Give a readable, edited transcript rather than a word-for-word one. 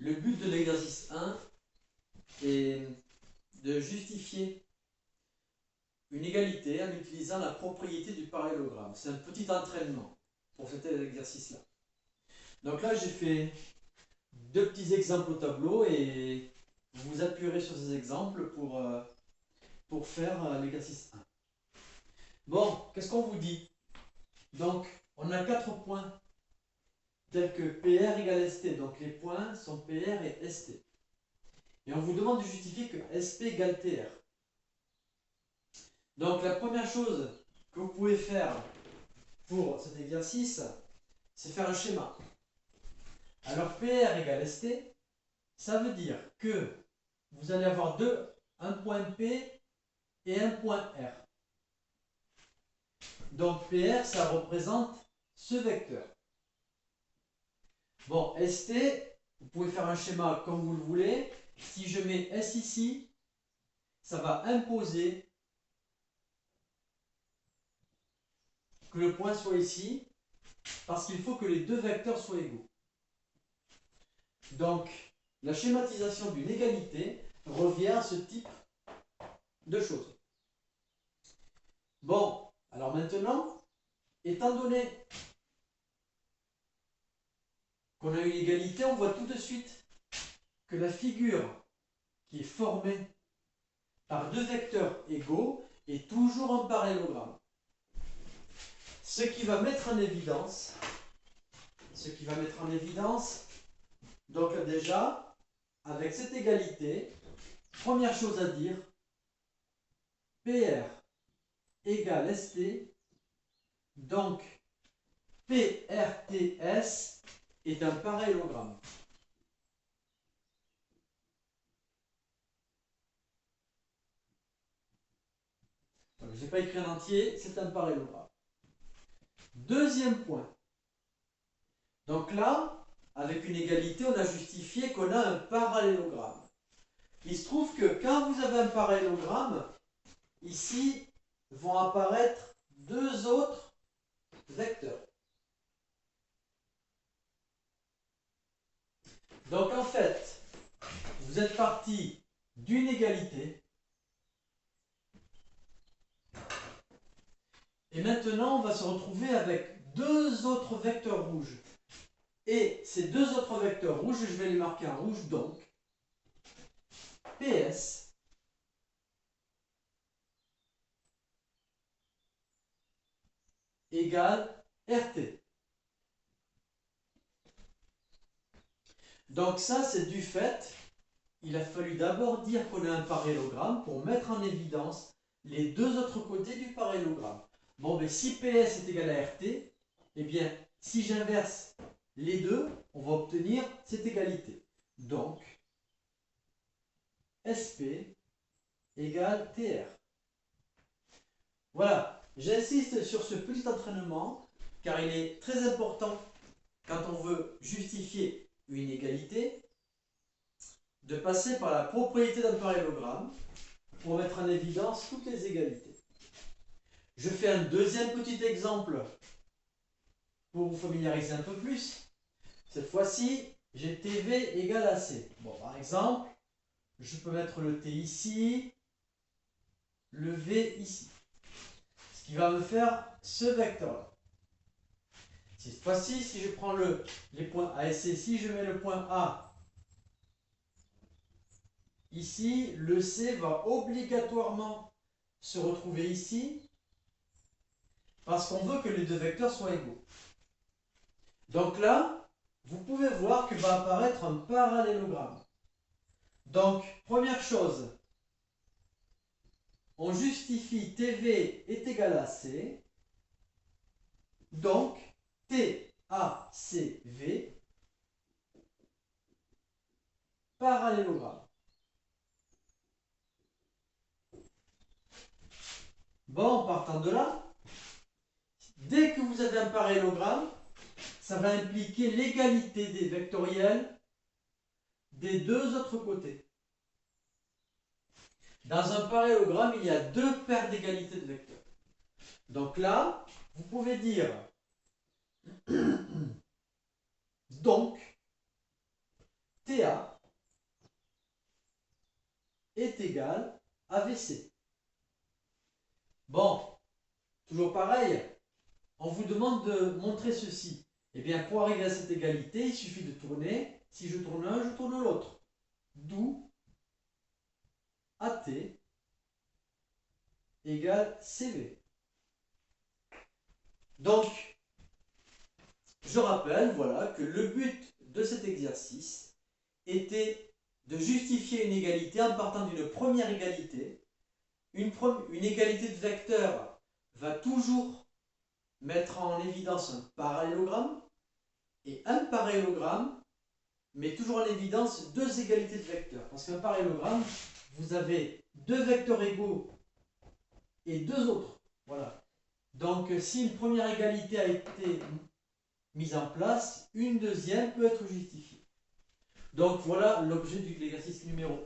Le but de l'exercice 1 est de justifier une égalité en utilisant la propriété du parallélogramme. C'est un petit entraînement pour cet exercice-là. Donc là, j'ai fait deux petits exemples au tableau et vous vous appuierez sur ces exemples pour faire l'exercice 1. Bon, qu'est-ce qu'on vous dit? Donc, on a 4 points tels que PR égale ST. Donc, les points sont PR et ST. Et on vous demande de justifier que SP égale TR. Donc, la première chose que vous pouvez faire pour cet exercice, c'est faire un schéma. Alors, PR égale ST, ça veut dire que vous allez avoir un point P et un point R. Donc, PR, ça représente ce vecteur. Bon, ST, vous pouvez faire un schéma comme vous le voulez. Si je mets S ici, ça va imposer que le point soit ici, parce qu'il faut que les deux vecteurs soient égaux. Donc, la schématisation d'une égalité revient à ce type de choses. Bon, alors maintenant, étant donné qu'on a une égalité, on voit tout de suite que la figure qui est formée par deux vecteurs égaux est toujours un parallélogramme. Ce qui va mettre en évidence, donc déjà, avec cette égalité, première chose à dire, PR égale ST, donc PRTS est un parallélogramme. Je n'ai pas écrit en entier, c'est un parallélogramme. Deuxième point. Donc là, avec une égalité, on a justifié qu'on a un parallélogramme. Il se trouve que quand vous avez un parallélogramme, ici vont apparaître deux autres vecteurs. Donc en fait, vous êtes parti d'une égalité. Et maintenant, on va se retrouver avec deux autres vecteurs rouges. Et ces deux autres vecteurs rouges, je vais les marquer en rouge, donc PS égale RT. Donc ça, c'est du fait, il a fallu d'abord dire qu'on a un parallélogramme pour mettre en évidence les deux autres côtés du parallélogramme. Bon, mais si PS est égal à RT, eh bien, si j'inverse les deux, on va obtenir cette égalité. Donc, SP égale TR. Voilà, j'insiste sur ce petit entraînement, car il est très important quand on veut justifier une égalité, de passer par la propriété d'un parallélogramme pour mettre en évidence toutes les égalités. Je fais un deuxième petit exemple pour vous familiariser un peu plus. Cette fois-ci, j'ai TV égale à C. Bon, par exemple, je peux mettre le T ici, le V ici. Ce qui va me faire ce vecteur-là. Cette fois-ci, si je prends les points A et C ici, je mets le point A ici, le C va obligatoirement se retrouver ici, parce qu'on veut que les deux vecteurs soient égaux. Donc là, vous pouvez voir que va apparaître un parallélogramme. Donc, première chose, on justifie TV est égal à C, donc TACV, parallélogramme. Bon, partant de là, dès que vous avez un parallélogramme, ça va impliquer l'égalité des vectoriels des deux autres côtés. Dans un parallélogramme, il y a deux paires d'égalités de vecteurs. Donc là, vous pouvez dire donc TA est égal à VC. Bon, toujours pareil, on vous demande de montrer ceci. Eh bien, pour arriver à cette égalité, il suffit de tourner. Si je tourne un, je tourne l'autre. D'où AT égale CV. Donc, je rappelle, voilà, que le but de cet exercice était de justifier une égalité en partant d'une première égalité. Une égalité de vecteurs va toujours mettre en évidence un parallélogramme, et un parallélogramme met toujours en évidence deux égalités de vecteurs. Parce qu'un parallélogramme, vous avez deux vecteurs égaux et deux autres. Voilà. Donc, si une première égalité a été mise en place, une deuxième peut être justifiée. Donc, voilà l'objet de l'exercice numéro